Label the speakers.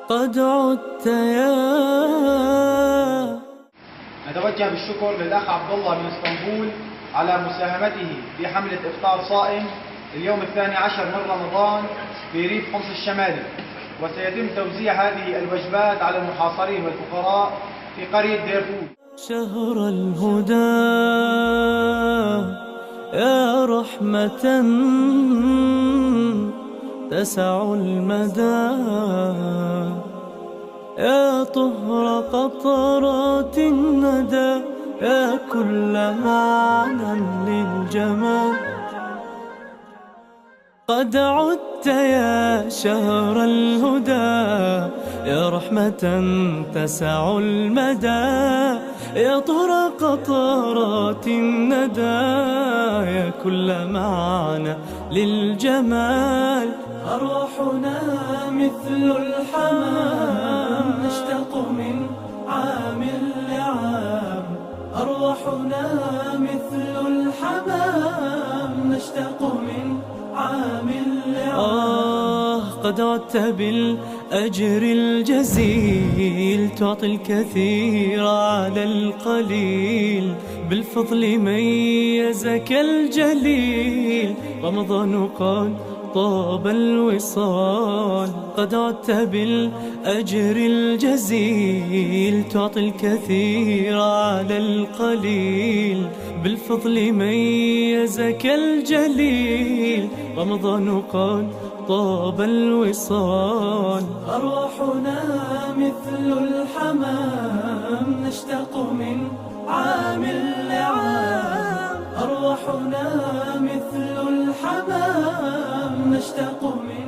Speaker 1: قد عدت يا.
Speaker 2: نتوجه بالشكر للأخ عبد الله من اسطنبول على مساهمته في حملة إفطار صائم اليوم 12 من رمضان في ريف حمص الشمالي، وسيتم توزيع هذه الوجبات على المحاصرين والفقراء في قرية ديرفود.
Speaker 1: شهر الهدى يا رحمة تسع المدى، يا طهر قطرات الندى، يا كل معنى للجمال. قد عدت يا شهر الهدى يا رحمة تسع المدى، يا طهر قطرات الندى، يا كل معنى للجمال. أرواحنا مثل الحمام نشتاق من عام لعام، أرواحنا مثل الحمام نشتاق من عام لعام. قد عدت بالأجر الجزيل تعطي الكثير على القليل، بالفضل ميزك الجليل، رمضان قد طاب الوصال. قد عدت بالأجر الجزيل تعطي الكثير على القليل، بالفضل ميزك الجليل، رمضان قد طاب الوصال. أرواحنا مثل الحمام نشتاق من عام لعام، أرواحنا مثل الحمام نشتاق من